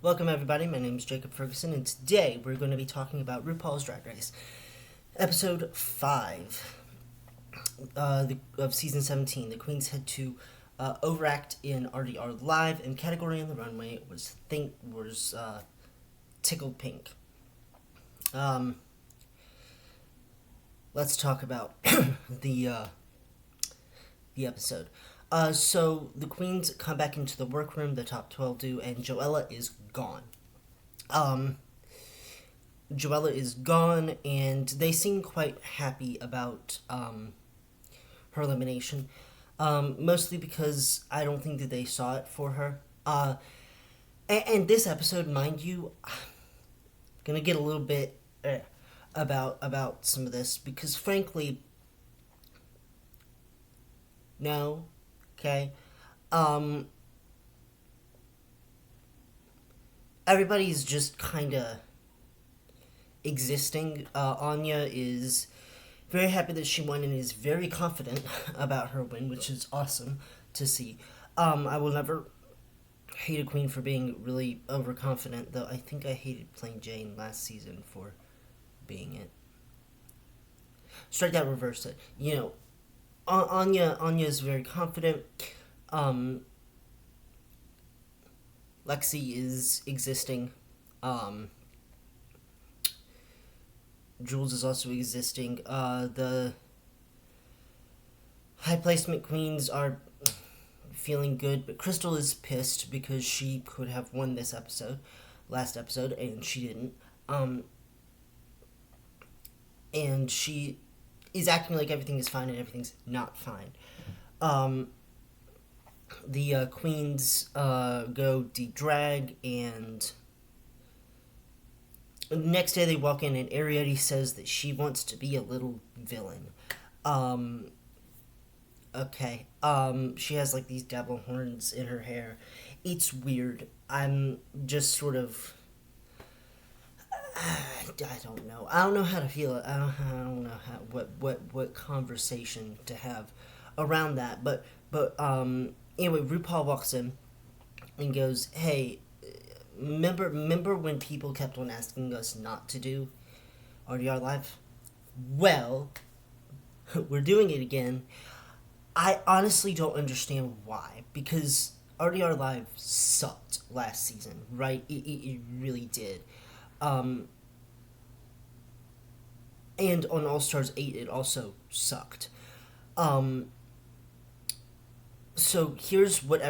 Welcome everybody, my name is Jacob Ferguson, and today we're going to be talking about RuPaul's Drag Race, episode 5 of season 17. The queens head to overact in RDR Live, and category on the runway was Tickled Pink. Let's talk about the episode. So the queens come back into the workroom, the top 12 do, and Joella is gone. Joella is gone, and they seem quite happy about her elimination. Mostly because I don't think that they saw it for her. And this episode, mind you, I'm gonna get a little bit about some of this because, frankly, no. Okay. Everybody's just kind of existing. Anya is very happy that she won and is very confident about her win, which is awesome to see. I will never hate a queen for being really overconfident, though I think I hated Plain Jane last season for being it. Strike that, reverse it. Anya is very confident. Lexi is existing. Jules is also existing. The high placement queens are feeling good, but Crystal is pissed because she could have won this last episode, and she didn't. And she is acting like everything is fine and everything's not fine. The queens go de-drag, and the next day they walk in and Ariadne says that she wants to be a little villain. Okay. She has like these devil horns in her hair. It's weird. I'm just sort of... I don't know. I don't know how to feel it. I don't know what conversation to have around that. But anyway, RuPaul walks in and goes, "Hey, remember when people kept on asking us not to do RDR Live? Well, we're doing it again. I honestly don't understand why, because RDR Live sucked last season, right? It really did. And on All Stars 8, it also sucked. So here's what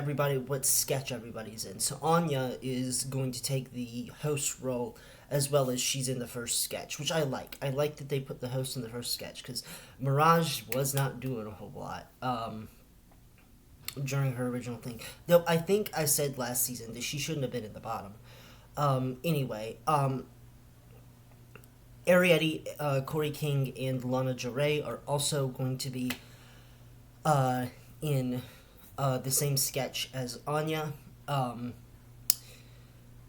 sketch everybody's in. So Anya is going to take the host role as well as she's in the first sketch, which I like. I like that they put the host in the first sketch because Mirage was not doing a whole lot during her original thing. Though I think I said last season that she shouldn't have been at the bottom. Anyway, Ariadne, Corey King, and Lana Jarre are also going to be in the same sketch as Anya.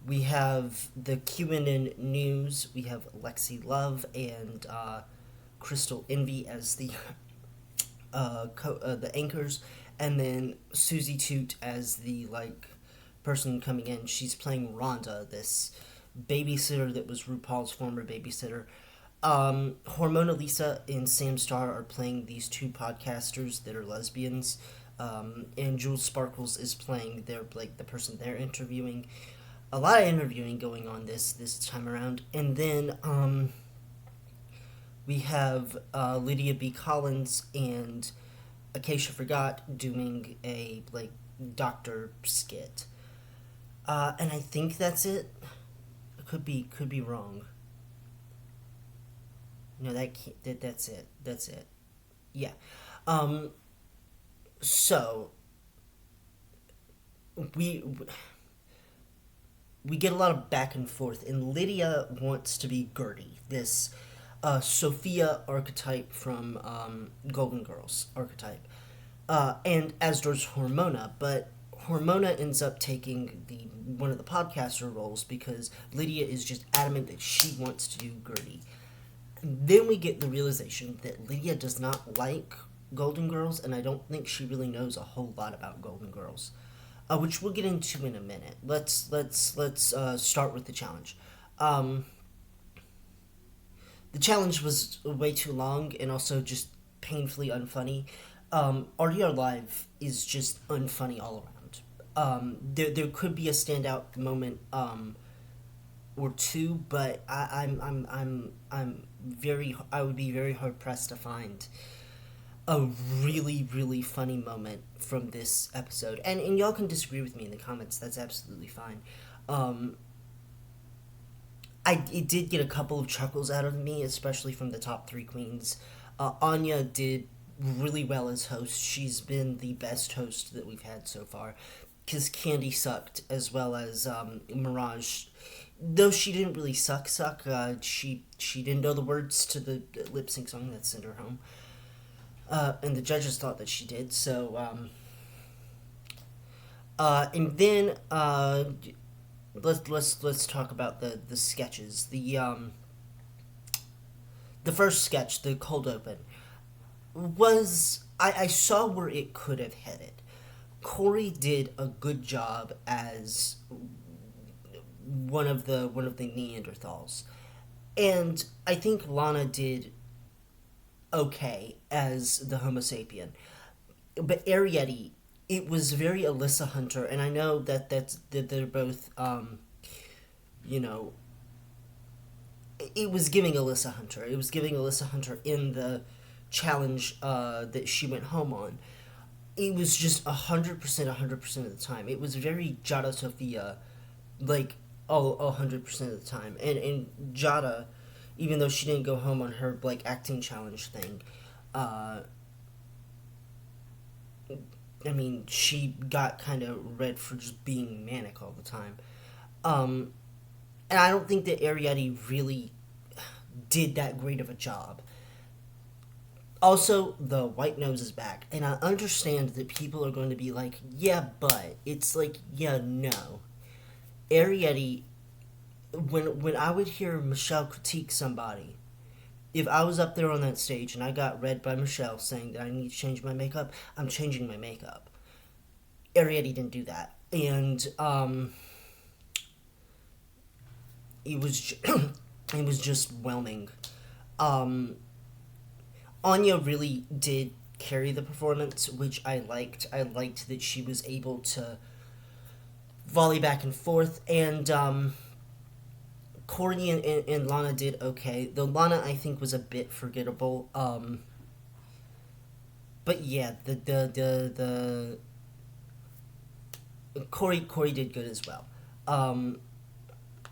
We have the QAnon News. We have Lexi Love and Crystal Envy as the anchors, and then Susie Toot as the person coming in. She's playing Rhonda, this babysitter that was RuPaul's former babysitter. Hormona Lisa and Sam Starr are playing these two podcasters that are lesbians. And Jules Sparkles is playing the person they're interviewing. A lot of interviewing going on this time around. And then we have Lydia B. Collins and Acacia Forgot doing a doctor skit. And I think that's it. Could be wrong. No, that's it. That's it. Yeah. So we get a lot of back and forth, and Lydia wants to be Gertie, this Sophia archetype from Golden Girls archetype, and as does Hormona, but Hormona ends up taking one of the podcaster roles because Lydia is just adamant that she wants to do Gertie. And then we get the realization that Lydia does not like Golden Girls, and I don't think she really knows a whole lot about Golden Girls. which we'll get into in a minute. Let's start with the challenge. Um, the challenge was way too long and also just painfully unfunny. RDR Live is just unfunny all around. There could be a standout moment or two, but I would be very hard pressed to find a really really funny moment from this episode. And y'all can disagree with me in the comments. That's absolutely fine. Um, it did get a couple of chuckles out of me, especially from the top three queens. Anya did really well as host. She's been the best host that we've had so far. Because Candy sucked, as well as Mirage. Though she didn't really suck. She didn't know the words to the lip sync song that sent her home. And the judges thought that she did. So, and then let's talk about the sketches. The first sketch, the cold open, was I saw where it could have headed. Corey did a good job as one of the Neanderthals, and I think Lana did okay as the Homo sapien. But Arietti, it was very Alyssa Hunter, and I know that they're both you know, it was giving Alyssa Hunter. It was giving Alyssa Hunter in the challenge that she went home on. It was just 100% of the time. It was very Jada Sophia, like 100% of the time. And Jada, even though she didn't go home on her like acting challenge thing, I mean, she got kind of red for just being manic all the time. And I don't think that Arietti really did that great of a job. Also, the white nose is back, and I understand that people are going to be like, yeah, but it's like, yeah, no. Arietti, when I would hear Michelle critique somebody, if I was up there on that stage and I got read by Michelle saying that I need to change my makeup, I'm changing my makeup. Arietti didn't do that, and it was it was just whelming. Anya really did carry the performance, which I liked. I liked that she was able to volley back and forth, and Corey and Lana did okay. Though Lana, I think, was a bit forgettable. But yeah, the Corey did good as well.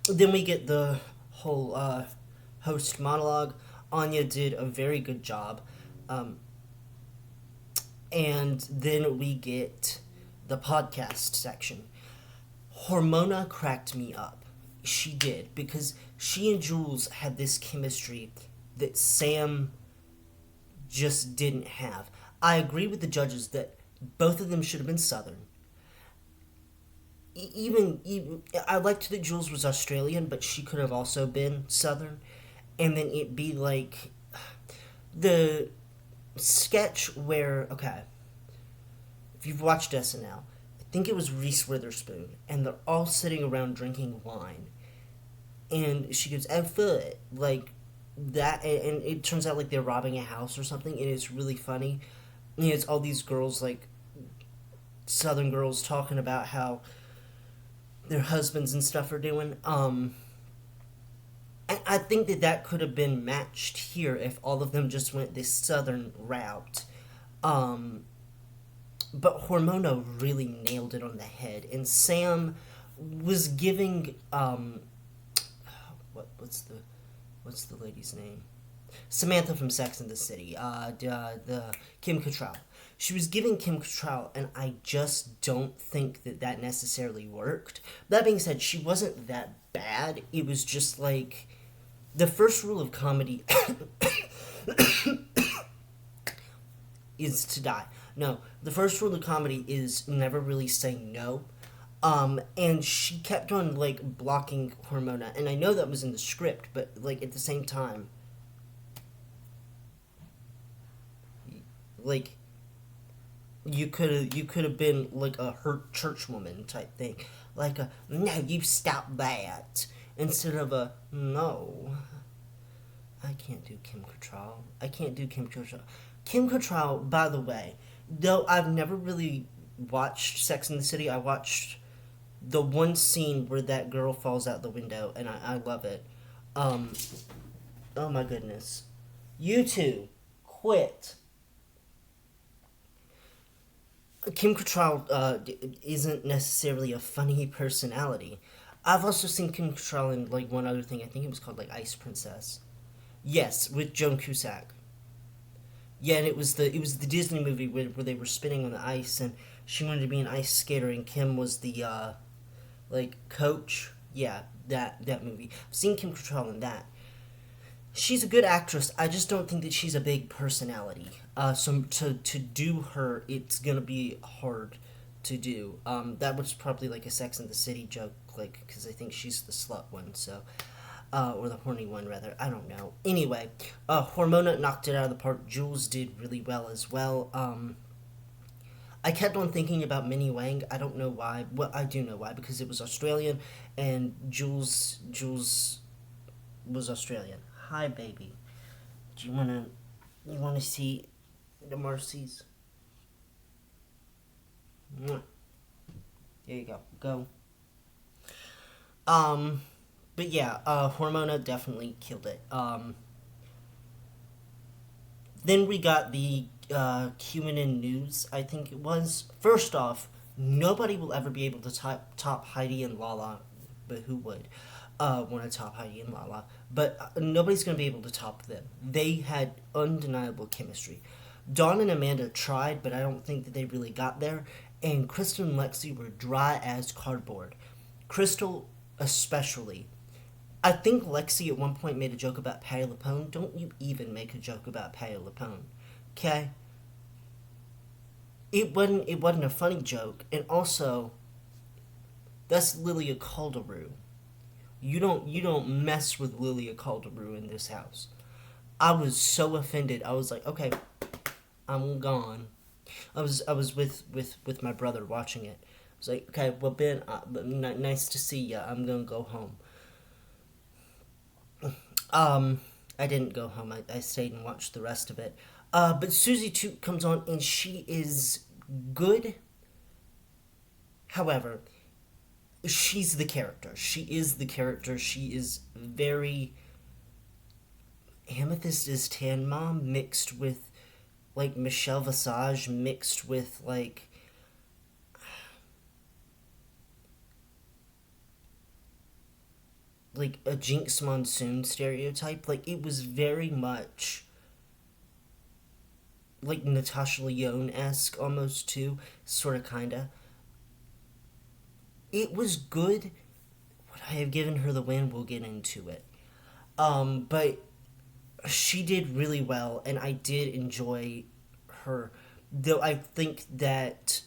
Then we get the whole host monologue. Anya did a very good job. And then we get the podcast section. Hormona cracked me up. She did, because she and Jules had this chemistry that Sam just didn't have. I agree with the judges that both of them should have been Southern. Even I liked that Jules was Australian, but she could have also been Southern. And then it'd be like the sketch where, okay, if you've watched SNL, I think it was Reese Witherspoon, and they're all sitting around drinking wine, and she goes, "Oh, foot," like that, and it turns out like they're robbing a house or something, and it's really funny. And it's all these girls, like Southern girls, talking about how their husbands and stuff are doing. I think that could have been matched here if all of them just went this Southern route. But Hormona really nailed it on the head, and Sam was giving what's the lady's name? Samantha from Sex and the City. The Kim Cattrall. She was giving Kim Cattrall, and I just don't think that necessarily worked. That being said, she wasn't that bad. It was just like the first rule of comedy is to die. No, the first rule of comedy is never really say no. And she kept on, like, blocking Hormona. And I know that was in the script, but, like, at the same time, like, You could have been like a hurt churchwoman type thing, like a no, you stop that, instead of a no. I can't do Kim Cattrall. I can't do Kim Cattrall. Kim Cattrall, by the way, though I've never really watched Sex and the City, I watched the one scene where that girl falls out the window, and I love it. Um, oh my goodness. You two, quit. Kim Cattrall isn't necessarily a funny personality. I've also seen Kim Cattrall in like one other thing. I think it was called like Ice Princess. Yes, with Joan Cusack. Yeah, and it was the Disney movie where they were spinning on the ice, and she wanted to be an ice skater, and Kim was the like coach. Yeah, that movie. I've seen Kim Cattrall in that. She's a good actress. I just don't think that she's a big personality. So to do her, it's gonna be hard to do. That was probably like a Sex and the City joke, like because I think she's the slut one. So, or the horny one rather. I don't know. Anyway, Hormona knocked it out of the park. Jules did really well as well. I kept on thinking about Minnie Wang. I don't know why. Well, I do know why because it was Australian, and Jules was Australian. Hi, baby. Do you wanna see the Marcy's? Mwah. There you go. Go. Um, but yeah, Hormona definitely killed it. Then we got the QAnon news. I think it was. First off, nobody will ever be able to top Heidi and Lala, but who would? Want to top Heidi and Lala, but nobody's going to be able to top them. They had undeniable chemistry. Dawn and Amanda tried, but I don't think that they really got there. And Crystal and Lexi were dry as cardboard. Crystal, especially. I think Lexi at one point made a joke about Patti LuPone. Don't you even make a joke about Patti LuPone, okay? It wasn't a funny joke, and also that's Lilia Calderoo. You don't mess with Lilia Calderoo in this house. I was so offended. I was like, okay, I'm gone. I was with my brother watching it. I was like, okay, well Ben, nice to see ya. I'm gonna go home. I didn't go home. I stayed and watched the rest of it. But Susie Toot comes on and she is good. However, she's the character. She is the character. She is very Amethyst is Tan Mom mixed with like Michelle Visage mixed with like a Jinx Monsoon stereotype. Like it was very much like Natasha Lyonne esque almost too, sort of kinda. It was good. Would I have given her the win? We'll get into it. But she did really well, and I did enjoy her. Though I think that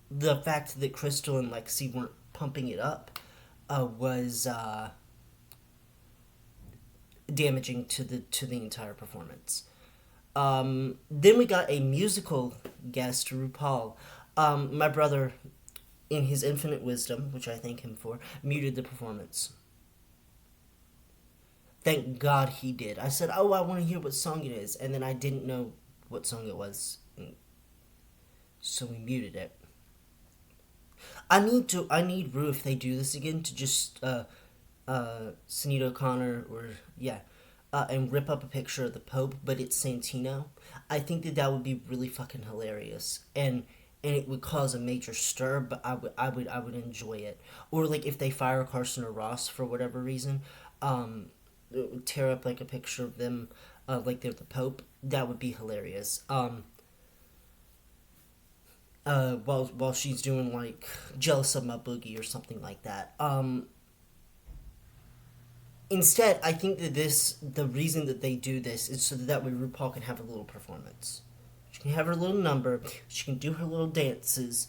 the fact that Crystal and Lexi weren't pumping it up was damaging to the entire performance. Then we got a musical guest, Rupaul. My brother, in his infinite wisdom, which I thank him for, muted the performance. Thank God he did. I said, "Oh, I want to hear what song it is," and then I didn't know what song it was, so we muted it. I need Rue if they do this again to just Sinead O'Connor or yeah, and rip up a picture of the Pope, but it's Santino. I think that would be really fucking hilarious, and it would cause a major stir, but I would enjoy it. Or like if they fire Carson or Ross for whatever reason, um, tear up like a picture of them, like they're the Pope. That would be hilarious. While she's doing like jealous of my boogie or something like that. Instead, I think that the reason that they do this is so that way RuPaul can have a little performance. She can have her little number. She can do her little dances,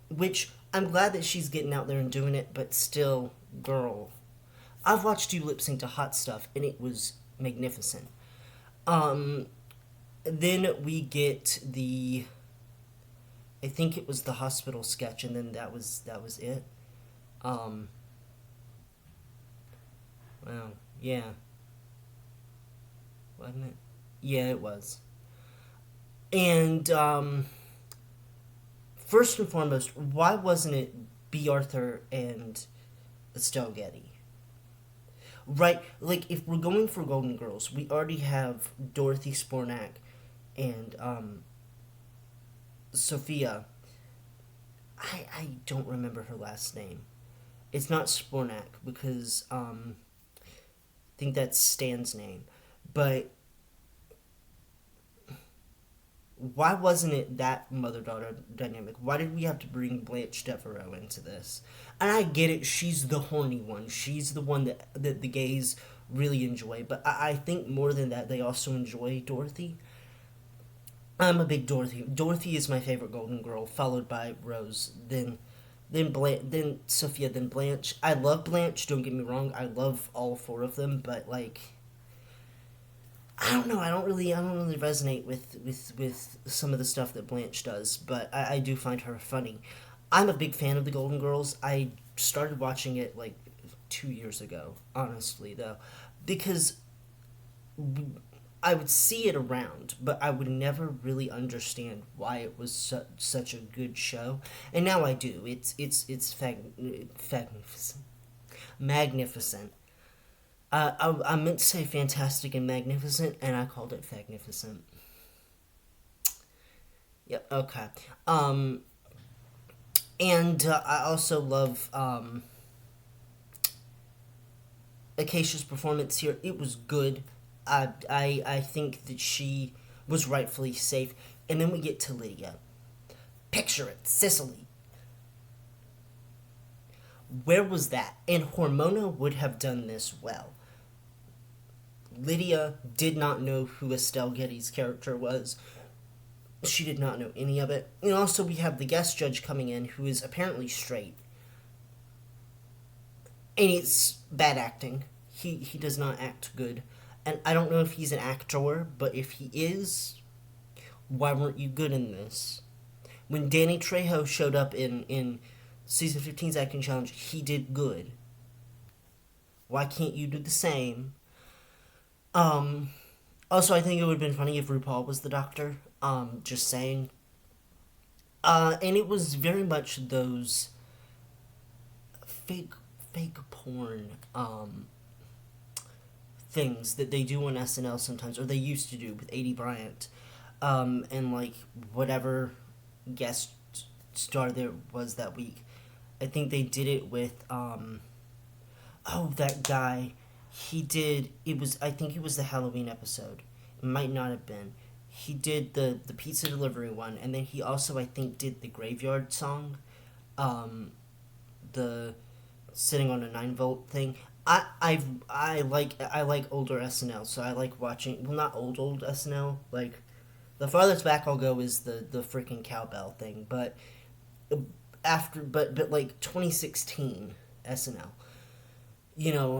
which I'm glad that she's getting out there and doing it. But still, girl, I've watched you lip sync to Hot Stuff, and it was magnificent. Um, then we get the I think it was the hospital sketch, and then that was it. Um, well, yeah, wasn't it? Yeah, it was. And first and foremost, why wasn't it B. Arthur and Estelle Getty? Right, like if we're going for Golden Girls, we already have Dorothy Spornak and Sophia. I don't remember her last name. It's not Spornak because I think that's Stan's name. But why wasn't it that mother daughter dynamic? Why did we have to bring Blanche Devereaux into this? And I get it, she's the horny one. She's the one that the gays really enjoy. But I think more than that, they also enjoy Dorothy. I'm a big Dorothy. Dorothy is my favorite Golden Girl, followed by Rose, then Sophia, then Blanche. I love Blanche. Don't get me wrong. I love all four of them, but like I don't know. I don't really resonate with some of the stuff that Blanche does, but I do find her funny. I'm a big fan of the Golden Girls. I started watching it like 2 years ago, honestly though, because I would see it around, but I would never really understand why it was such a good show. And now I do. Magnificent. Magnificent. I meant to say fantastic and magnificent, and I called it magnificent. Yep. Okay. Um, and I also love Acacia's performance here. It was good. I think that she was rightfully safe. And then we get to Lydia. Picture it, Sicily. Where was that? And Hormona would have done this well. Lydia did not know who Estelle Getty's character was. She did not know any of it. And also, we have the guest judge coming in who is apparently straight. And it's bad acting. He does not act good. And I don't know if he's an actor, but if he is, why weren't you good in this? When Danny Trejo showed up in season 15's acting challenge, he did good. Why can't you do the same? Um, Also, I think it would have been funny if RuPaul was the doctor. Just saying. And it was very much those fake, fake porn, things that they do on SNL sometimes, or they used to do with A.D. Bryant, and like whatever guest star there was that week. I think they did it with, oh, that guy. He did, it was, I think it was the Halloween episode. It might not have been. He did the pizza delivery one, and then he also, I think, did the graveyard song, the sitting on a 9 volt thing. I like older SNL, so I like watching. Well, not old SNL. Like the farthest back I'll go is the freaking cowbell thing. But but like 2016 SNL.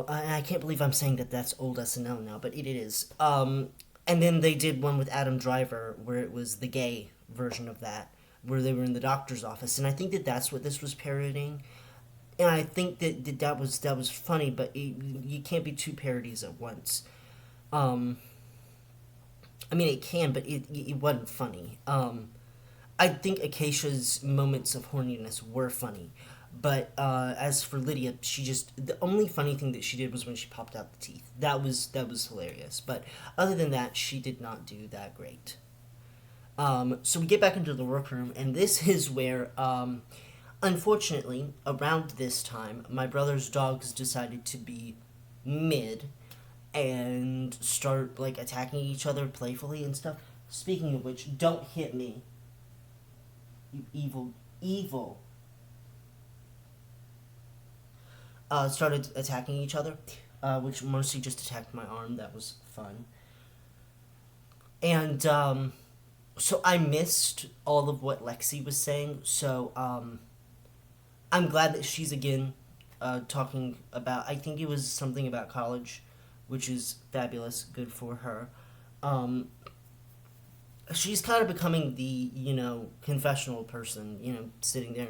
I can't believe I'm saying that that's old SNL now, but it is. And then they did one with Adam Driver where it was the gay version of that, where they were in the doctor's office, and I think that that's what this was parodying. And I think that was funny, but you can't be two parodies at once. Um, I mean, it can, but it wasn't funny. I think Acacia's moments of horniness were funny, but as for Lydia, the only funny thing that she did was when she popped out the teeth. That was hilarious. But other than that, she did not do that great. So we get back into the workroom, and this is where, unfortunately, around this time, my brother's dogs decided to be mid and start like attacking each other playfully and stuff. Speaking of which, don't hit me, you evil. Started attacking each other, which mostly just attacked my arm. That was fun. And so I missed all of what Lexi was saying. So I'm glad that she's again talking about. I think it was something about college, which is fabulous. Good for her. Um, she's kind of becoming the confessional person, sitting there,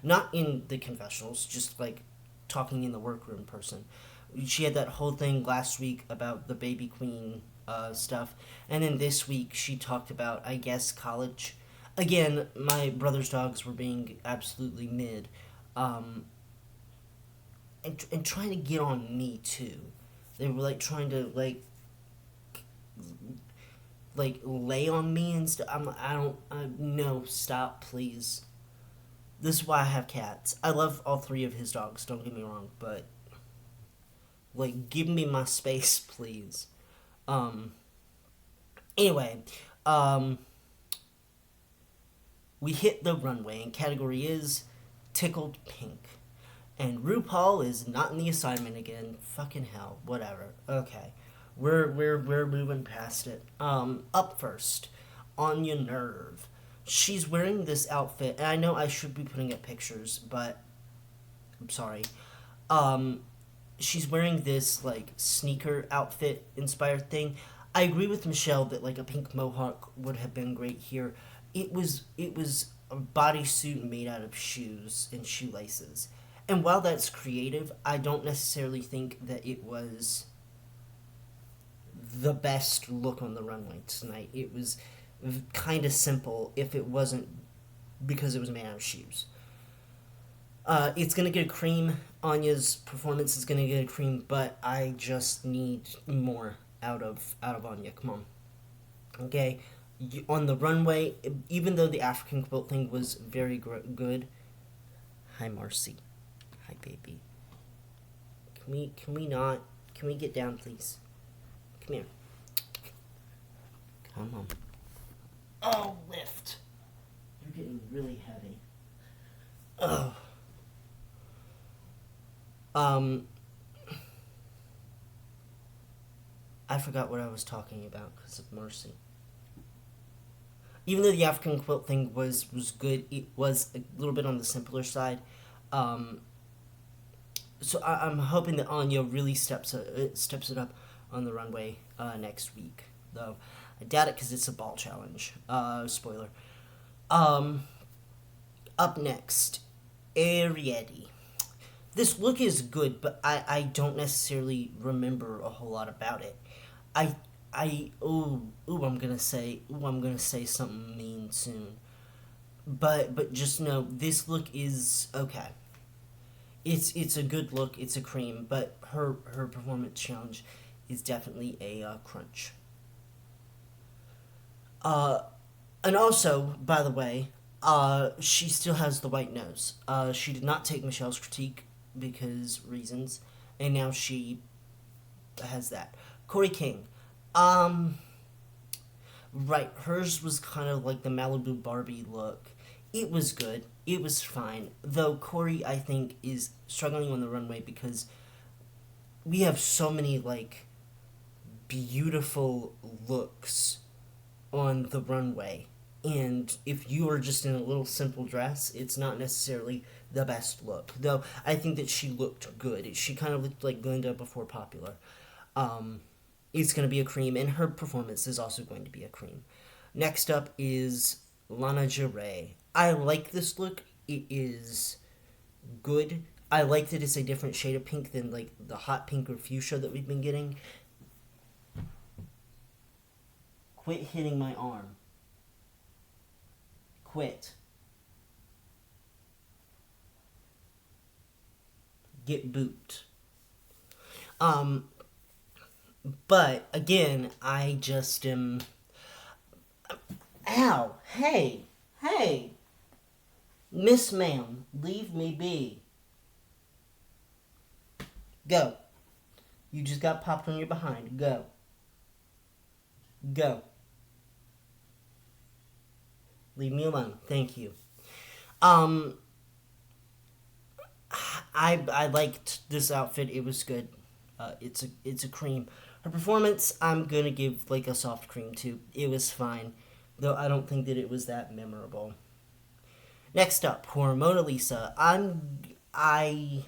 not in the confessionals, just like talking in the workroom person. She had that whole thing last week about the baby queen stuff, and then this week she talked about, I guess, college. Again, my brother's dogs were being absolutely mid, um, and trying to get on me too. They were like trying to lay on me and stuff. No, stop, please. This is why I have cats. I love all three of his dogs, don't get me wrong, but give me my space, please. Um, anyway, um, we hit the runway, and category is tickled pink. And RuPaul is not in the assignment again. Fucking hell, whatever. Okay, we're moving past it. Up first, Anya Nerve. She's wearing this outfit, and I know I should be putting up pictures, but I'm sorry. Um, she's wearing this sneaker outfit inspired thing. I agree with Michelle that a pink mohawk would have been great here. It was a bodysuit made out of shoes and shoelaces. And while that's creative, I don't necessarily think that it was the best look on the runway tonight. It was kind of simple if it wasn't because it was made out of shoes. It's gonna get a cream. Anya's performance is gonna get a cream, but I just need more out of Anya. Come on, okay. On the runway, even though the African quilt thing was very good. Hi, Marcy. Hi, baby. Can we not? Can we get down, please? Come here. Come on. Oh, lift. You're getting really heavy. Oh. I forgot what I was talking about because of Marcy. Even though the African quilt thing was good, it was a little bit on the simpler side. Um, so I'm hoping that Anya really steps it up on the runway next week. Though I doubt it because it's a ball challenge. Spoiler. Um, Up next, Arietti. This look is good, but I don't necessarily remember a whole lot about it. I I'm gonna say something mean soon. But just know this look is okay. It's a good look. It's a cream, but her performance challenge is definitely a crunch. Uh, and also, by the way, she still has the white nose. She did not take Michelle's critique because reasons, and now she has that. Corey King. Um, right, hers was kind of like the Malibu Barbie look. It was good. It was fine. Though Corey, I think, is struggling on the runway because we have so many beautiful looks on the runway. And if you are just in a little simple dress, it's not necessarily the best look. Though I think that she looked good. She kind of looked like Glinda before Popular. Um, it's going to be a cream, and her performance is also going to be a cream. Next up is Lana Geray. I like this look. It is good. I like that it's a different shade of pink than the hot pink or fuchsia that we've been getting. Quit hitting my arm. Quit. Get booped. But again, I just am. Ow! Hey! Hey! Miss Ma'am, leave me be. Go. You just got popped on your behind. Go. Go. Leave me alone. Thank you. Um, I liked this outfit. It was good. It's a cream. Her performance, I'm gonna give a soft cream to. It was fine, though I don't think that it was that memorable. Next up, for Mona Lisa, I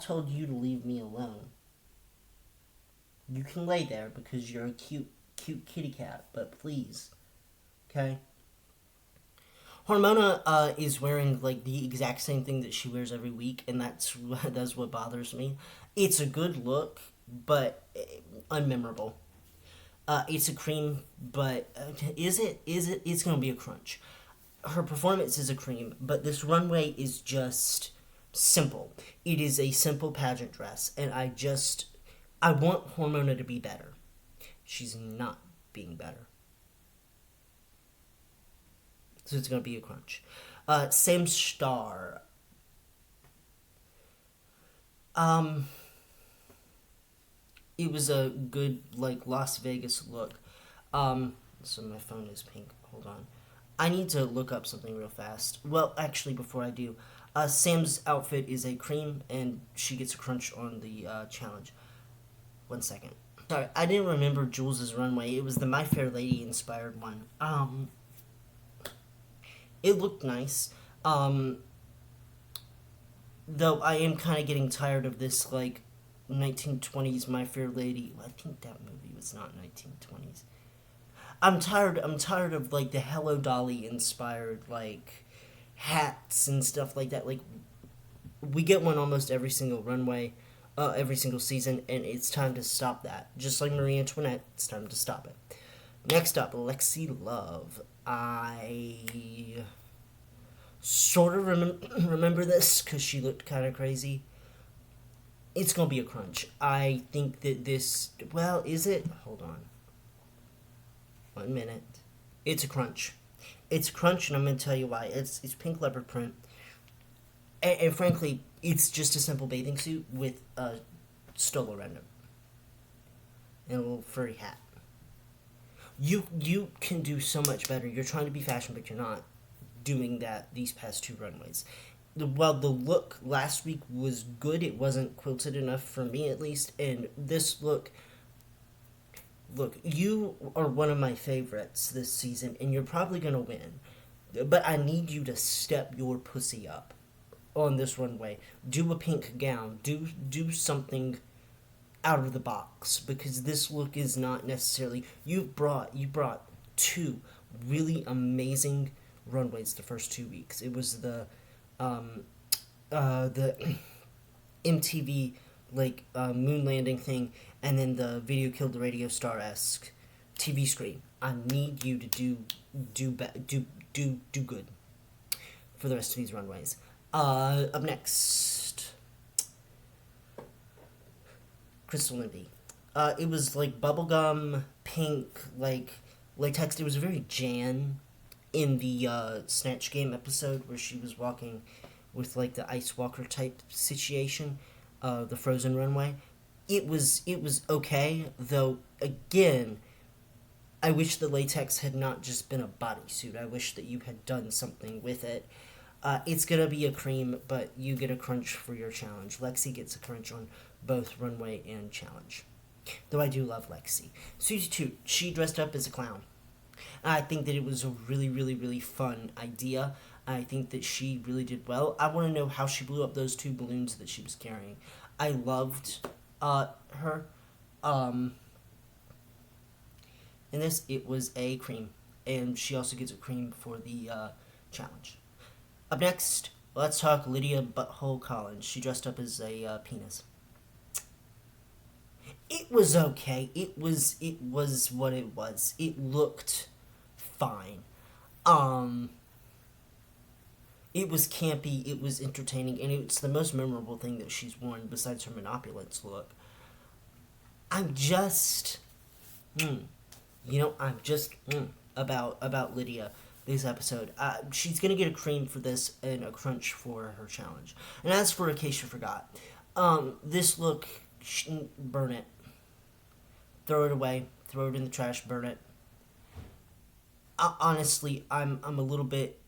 told you to leave me alone. You can lay there because you're a cute kitty cat, but please, okay? Hormona is wearing like the exact same thing that she wears every week, and that's what bothers me. It's a good look, but unmemorable. It's a cream, but is it? Is it? It's gonna be a crunch. Her performance is a cream, but this runway is just simple. It is a simple pageant dress, and I want Hormona to be better. She's not being better. So it's going to be a crunch. Same star. Um, it was a good, like, Las Vegas look. So my phone is pink. Hold on. I need to look up something real fast. Well, actually, before I do, Sam's outfit is a cream, and she gets a crunch on the challenge. 1 second. Sorry, I didn't remember Jules's runway. It was the My Fair Lady inspired one. It looked nice. Though I am kind of getting tired of this, like, 1920s My Fair Lady. I think that movie was not 1920s. I'm tired of, like, the Hello Dolly inspired, like, hats and stuff like that. Like, we get one almost every single runway, every single season, and it's time to stop that. Just like Marie Antoinette, it's time to stop it. Next up, Lexi Love. I sort of remember this because she looked kind of crazy. It's going to be a crunch. I think that this... Well, is it? Hold on. 1 minute. It's a crunch. It's a crunch, and I'm going to tell you why. It's pink leopard print. And frankly, it's just a simple bathing suit with a stolo random. And a little furry hat. You can do so much better. You're trying to be fashion, but you're not doing that these past 2 runways. While the look last week was good, it wasn't quilted enough for me at least. And this look, you are one of my favorites this season, and you're probably going to win. But I need you to step your pussy up on this runway. Do a pink gown. Do something out of the box, because this look is not necessarily... You brought 2 really amazing runways the first 2 weeks. It was the MTV moon landing thing, and then the Video Killed the Radio Star-esque TV screen. I need you to do good for the rest of these runways. Up next, Crystal Lindy. It was like bubblegum pink, like latex. It was very Jan in the Snatch Game episode where she was walking with like the Ice Walker type situation, the frozen runway. It was okay, though. Again, I wish the latex had not just been a bodysuit. I wish that you had done something with it. It's gonna be a cream, but you get a crunch for your challenge. Lexi gets a crunch on both runway and challenge. Though I do love Lexi. Susie Toot, she dressed up as a clown. I think that it was a really, really, really fun idea. I think that she really did well. I want to know how she blew up those 2 balloons that she was carrying. I loved her. In this, it was a cream. And she also gets a cream for the challenge. Up next, let's talk Lydia Butthole Collins. She dressed up as a penis. It was okay. It was what it was. It looked fine. It was campy, it was entertaining, and it's the most memorable thing that she's worn besides her Monopulence look. I'm just about Lydia this episode. She's gonna get a cream for this and a crunch for her challenge. And as for Acacia Forgot, this look, burn it. Throw it away. Throw it in the trash. Burn it. Honestly, I'm a little bit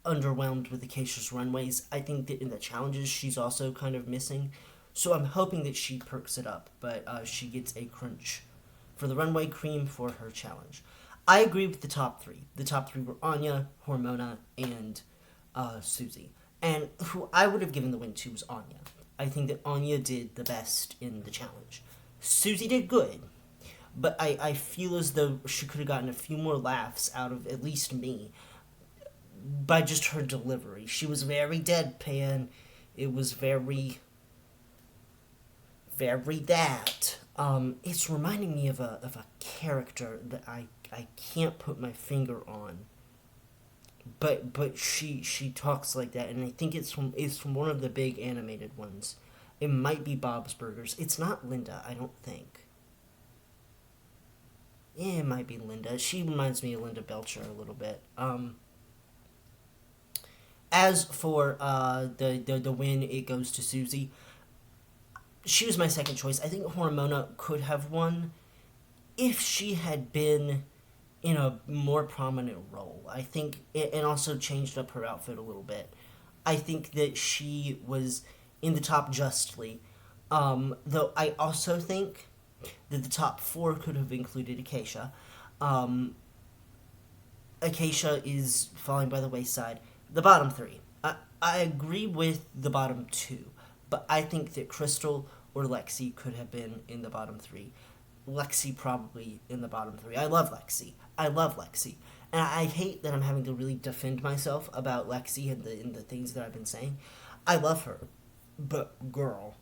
underwhelmed with Acacia's runways. I think that in the challenges, she's also kind of missing. So I'm hoping that she perks it up, but she gets a crunch for the runway, cream for her challenge. I agree with the top 3. The top 3 were Anya, Hormona, and Susie. And who I would have given the win to was Anya. I think that Anya did the best in the challenge. Susie did good, but I feel as though she could have gotten a few more laughs out of at least me by just her delivery. She was very deadpan. It was very, very that. It's reminding me of a character that I can't put my finger on. But she talks like that, and I think it's from one of the big animated ones. It might be Bob's Burgers. It's not Linda, I don't think. Yeah, it might be Linda. She reminds me of Linda Belcher a little bit. As for the win, it goes to Susie. She was my second choice. I think Hormona could have won if she had been in a more prominent role. I think, and also changed up her outfit a little bit. I think that she was in the top justly. Though I also think that the top four could have included Acacia. Um, Acacia is falling by the wayside. The bottom three. I agree with the bottom two, but I think that Crystal or Lexi could have been in the bottom three. Lexi probably in the bottom three. I love Lexi. I love Lexi. And I hate that I'm having to really defend myself about Lexi and the things that I've been saying. I love her. But, girl,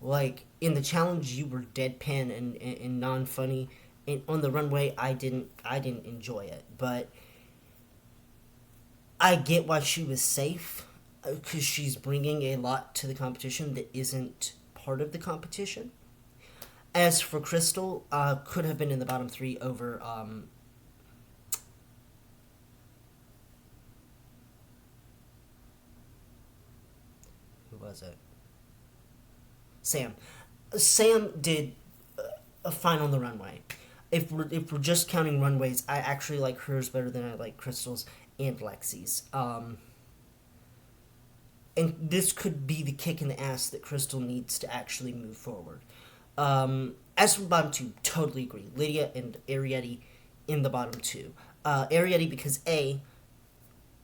like, in the challenge, you were deadpan and non-funny. And on the runway, I didn't enjoy it. But I get why she was safe, because she's bringing a lot to the competition that isn't part of the competition. As for Crystal, could have been in the bottom three over who was it? Sam. Sam did a fine on the runway. If we're just counting runways, I actually like hers better than I like Crystal's and Lexi's. And this could be the kick in the ass that Crystal needs to actually move forward. As for the bottom two, totally agree. Lydia and Arietti in the bottom two. Arietti because A,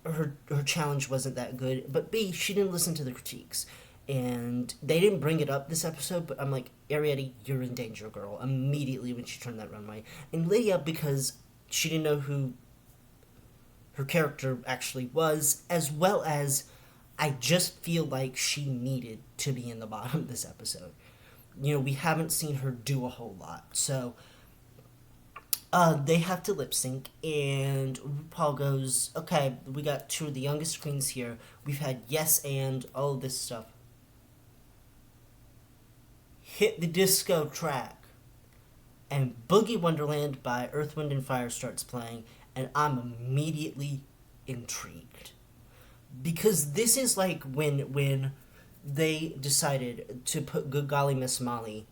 her challenge wasn't that good, but B, she didn't listen to the critiques. And they didn't bring it up this episode, but I'm like, Arietti, you're in danger, girl, immediately when she turned that runway. And Lydia because she didn't know who her character actually was, as well as I just feel like she needed to be in the bottom this episode. You know, we haven't seen her do a whole lot. So, they have to lip sync, and RuPaul goes, okay, we got two of the youngest queens here. We've had yes and all of this stuff. Hit the disco track. And Boogie Wonderland by Earth, Wind, and Fire starts playing, and I'm immediately intrigued. Because this is like when they decided to put Good Golly Miss Molly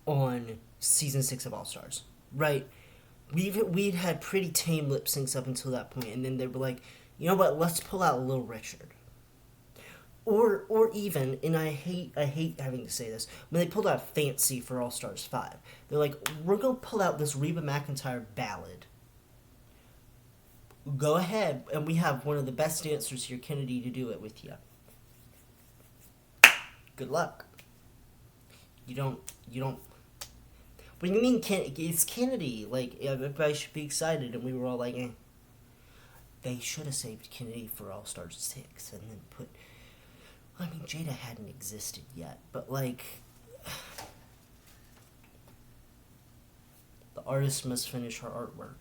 on season 6 of All Stars, right? We'd had pretty tame lip syncs up until that point, and then they were like, you know what? Let's pull out Little Richard, or even, and I hate having to say this, when they pulled out Fancy for All Stars 5, they're like, we're gonna pull out this Reba McEntire ballad. Go ahead, and we have one of the best dancers here, Kennedy, to do it with you. Good luck. You don't. What do you mean, it's Kennedy? Like, everybody should be excited, and we were all like, eh. They should have saved Kennedy for All Stars 6, and then put... I mean, Jada hadn't existed yet, but, like... the artist must finish her artwork.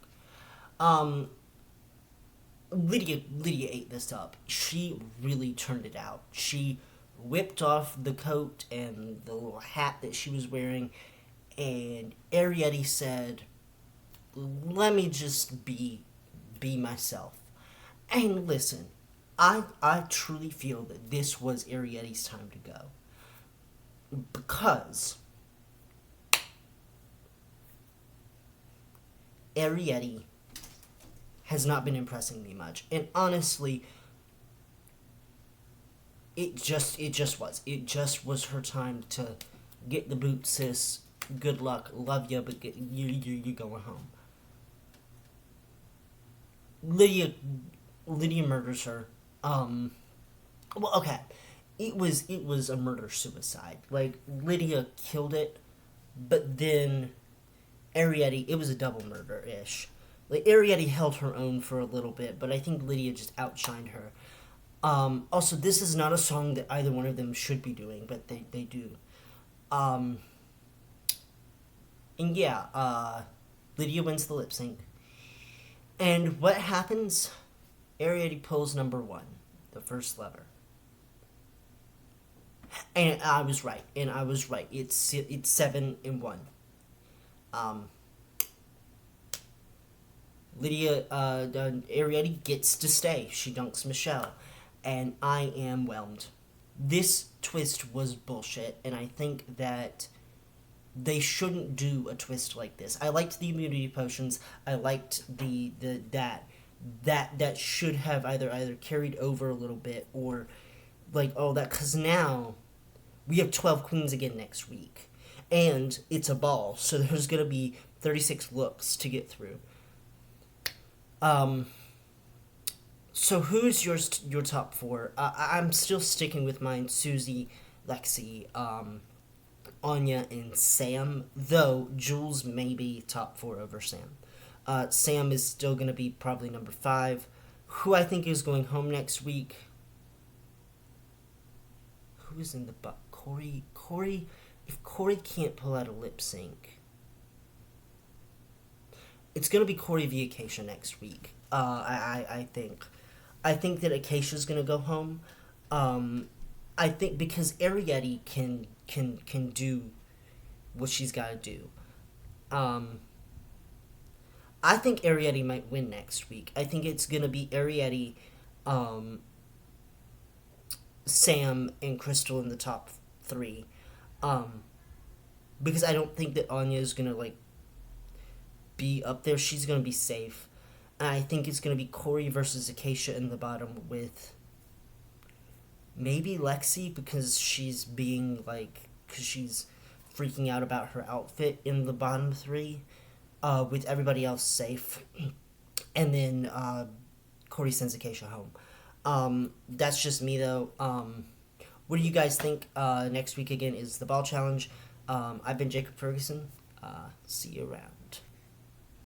Lydia ate this up. She really turned it out. She whipped off the coat and the little hat that she was wearing, and Arietti said, let me just be myself. And listen, I truly feel that this was Arietti's time to go. Because Arietti has not been impressing me much. And honestly, it just was her time to get the boot, sis. Good luck, love you, but you going home. Lydia murders her. Well, okay, it was a murder suicide. Like, Lydia killed it but then Arietti, it was a double murder-ish. Like, Arietti held her own for a little bit, but I think Lydia just outshined her. Also, this is not a song that either one of them should be doing, but they do. And yeah, Lydia wins the lip sync. And what happens? Arietti pulls number 1, the first lever. And I was right. It's 7-1. Lydia Arietti gets to stay. She dunks Michelle, and I am whelmed. This twist was bullshit, and I think that they shouldn't do a twist like this. I liked the immunity potions. I liked the that should have either carried over a little bit or like all that, because now we have 12 queens again next week, and it's a ball, so there's gonna be 36 looks to get through. So who's your top 4? I'm still sticking with mine: Susie, Lexi, Anya, and Sam. Though Jules may be top 4 over Sam. Sam is still gonna be probably number 5. Who I think is going home next week? Who is in the butt? Corey. If Corey can't pull out a lip sync, it's gonna be Corey v. Acacia next week. I think that Acacia's gonna go home. I think because Arietti can do what she's got to do. I think Arietti might win next week. I think it's gonna be Arietti, Sam, and Crystal in the top 3. Because I don't think that Anya is gonna be up there. She's gonna be safe. And I think it's gonna be Corey versus Acacia in the bottom with maybe Lexi because she's because she's freaking out about her outfit in the bottom 3, with everybody else safe, and then Corey sends Acacia home. That's just me though. What do you guys think? Next week again is the ball challenge. I've been Jacob Ferguson. See you around.